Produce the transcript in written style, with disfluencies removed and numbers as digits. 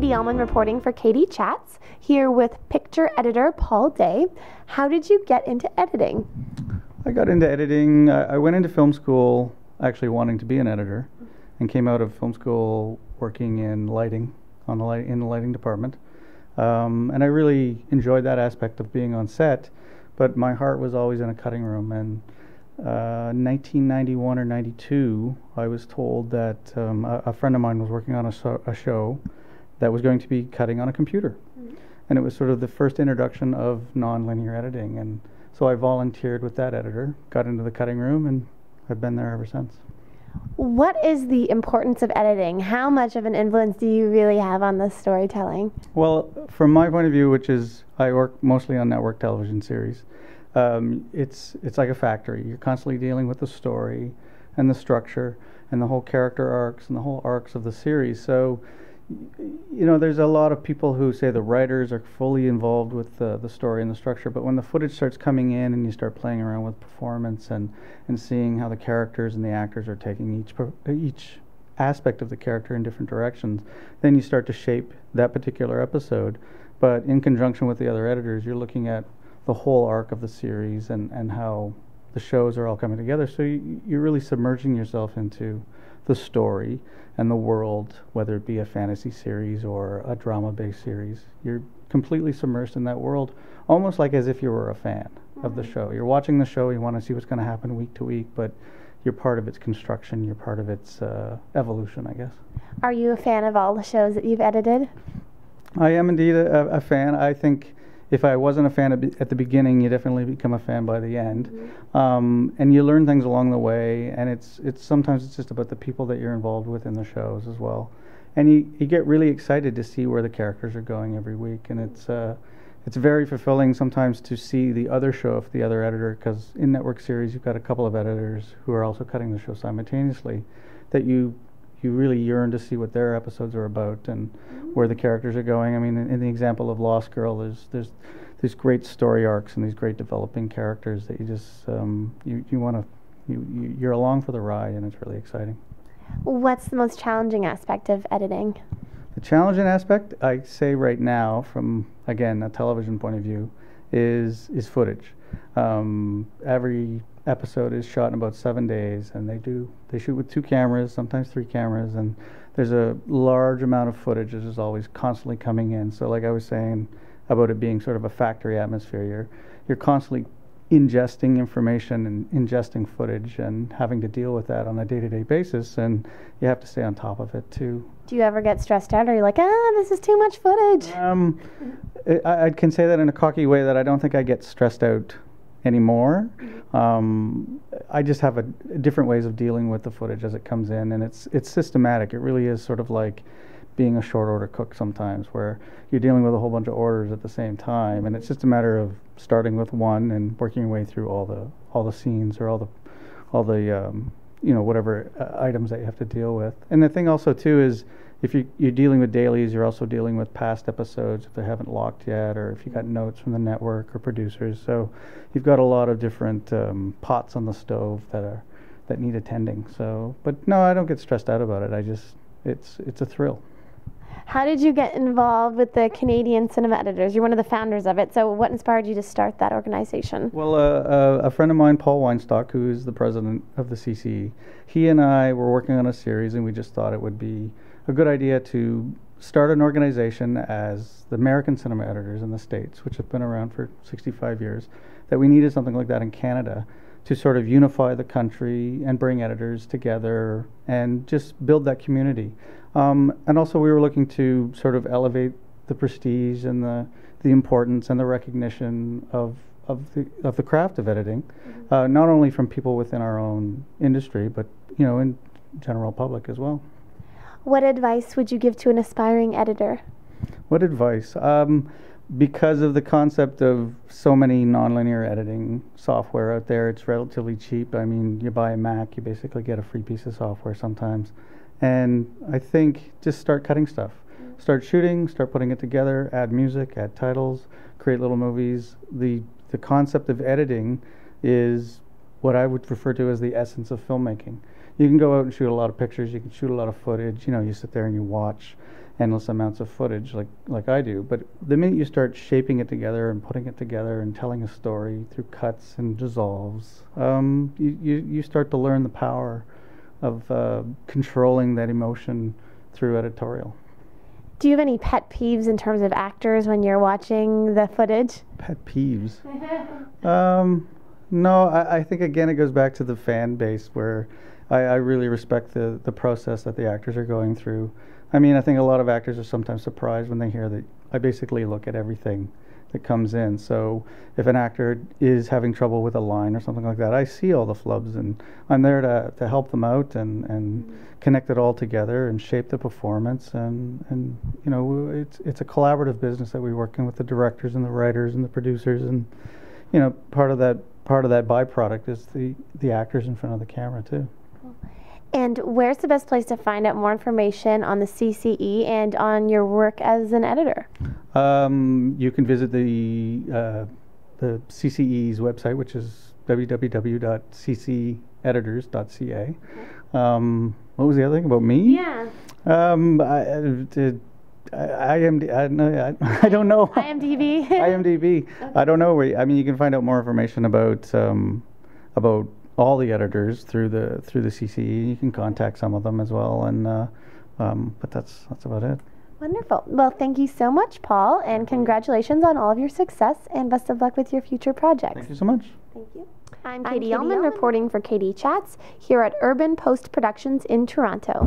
Katie Uhlmann reporting for Katie Chats, here with picture editor Paul Day. How did you get into editing? I got into editing. I went into film school actually wanting to be an editor, and came out of film school working in lighting, in the lighting department. And I really enjoyed that aspect of being on set, but my heart was always in a cutting room. And 1991 or 92, I was told that a friend of mine was working on a show that was going to be cutting on a computer. And it was sort of the first introduction of non-linear editing. And so I volunteered with that editor, got into the cutting room, and I've been there ever since. What is the importance of editing? How much of an influence do you really have on the storytelling? Well, from my point of view, which is I work mostly on network television series, it's like a factory. You're constantly dealing with the story and the structure and the whole character arcs and the whole arcs of the series. So, you know, there's a lot of people who say the writers are fully involved with the story and the structure, but when the footage starts coming in and you start playing around with performance and seeing how the characters and the actors are taking each aspect of the character in different directions, then you start to shape that particular episode. But in conjunction with the other editors, you're looking at the whole arc of the series and how the shows are all coming together. So you're really submerging yourself into the story and the world, whether it be a fantasy series or a drama-based series. You're completely submersed in that world, almost like as if you were a fan of the show. You're watching the show, you want to see what's going to happen week to week, but you're part of its construction, you're part of its evolution, I guess. Are you a fan of all the shows that you've edited? I am indeed a fan. I think if I wasn't a fan at the beginning, you definitely become a fan by the end. And you learn things along the way, and it's sometimes it's just about the people that you're involved with in the shows as well. And you get really excited to see where the characters are going every week, and it's very fulfilling sometimes to see the other show if the other editor, because in network series you've got a couple of editors who are also cutting the show simultaneously, that you really yearn to see what their episodes are about and where the characters are going. I mean, in the example of Lost Girl, there's these great story arcs and these great developing characters that you just you're along for the ride, and it's really exciting. What's the most challenging aspect of editing? The challenging aspect, I say right now, from again a television point of view, is footage. Every episode is shot in about 7 days, and they shoot with 2 cameras, sometimes 3 cameras, and there's a large amount of footage that is always constantly coming in. So like I was saying about it being sort of a factory atmosphere, you're constantly ingesting information and ingesting footage and having to deal with that on a day-to-day basis, and you have to stay on top of it too. Do you ever get stressed out? Or are you like, this is too much footage? I can say that in a cocky way that I don't think I get stressed out anymore. I just have different ways of dealing with the footage as it comes in, and it's systematic. It really is sort of like being a short order cook sometimes, where you're dealing with a whole bunch of orders at the same time, and it's just a matter of starting with one and working your way through all the scenes or all the whatever items that you have to deal with. And the thing also too is, if you're dealing with dailies, you're also dealing with past episodes if they haven't locked yet, or if you got notes from the network or producers. So you've got a lot of different pots on the stove that need attending. So, but no, I don't get stressed out about it. It's a thrill. How did you get involved with the Canadian Cinema Editors? You're one of the founders of it, so what inspired you to start that organization? Well, a friend of mine, Paul Weinstock, who is the president of the C.C.E., he and I were working on a series, and we just thought it would be a good idea to start an organization as the American Cinema Editors in the States, which have been around for 65 years, that we needed something like that in Canada to sort of unify the country and bring editors together and just build that community. And also we were looking to sort of elevate the prestige and the importance and the recognition of the craft of editing, not only from people within our own industry, but in general public as well. What advice would you give to an aspiring editor? What advice? Because of the concept of so many nonlinear editing software out there, it's relatively cheap. I mean, you buy a Mac, you basically get a free piece of software sometimes. And I think just start cutting stuff. Start shooting, start putting it together, add music, add titles, create little movies. The concept of editing is what I would refer to as the essence of filmmaking. You can go out and shoot a lot of pictures, you can shoot a lot of footage, you sit there and you watch endless amounts of footage like I do. But the minute you start shaping it together and putting it together and telling a story through cuts and dissolves, you start to learn the power of controlling that emotion through editorial. Do you have any pet peeves in terms of actors when you're watching the footage? Pet peeves? No, I think again it goes back to the fan base where I really respect the process that the actors are going through. I mean, I think a lot of actors are sometimes surprised when they hear that I basically look at everything that comes in. So if an actor is having trouble with a line or something like that, I see all the flubs, and I'm there to help them out and connect it all together and shape the performance. And you know, it's a collaborative business that we work in with the directors and the writers and the producers, and you know, part of that byproduct is the actors in front of the camera too. And where's the best place to find out more information on the C.C.E. and on your work as an editor? You can visit the C.C.E.'s website, which is www.cceeditors.ca. What was the other thing about me? Yeah. I don't know. IMDb. IMDb. Okay. I don't know where. I mean, you can find out more information about all the editors through the C.C.E. You can contact some of them as well, and but that's about it. Wonderful. Well, thank you so much, Paul, and congratulations on all of your success, and best of luck with your future projects. Thank you so much. Thank you. I'm Katie Uhlmann, reporting for KD Chats here at Urban Post Productions in Toronto.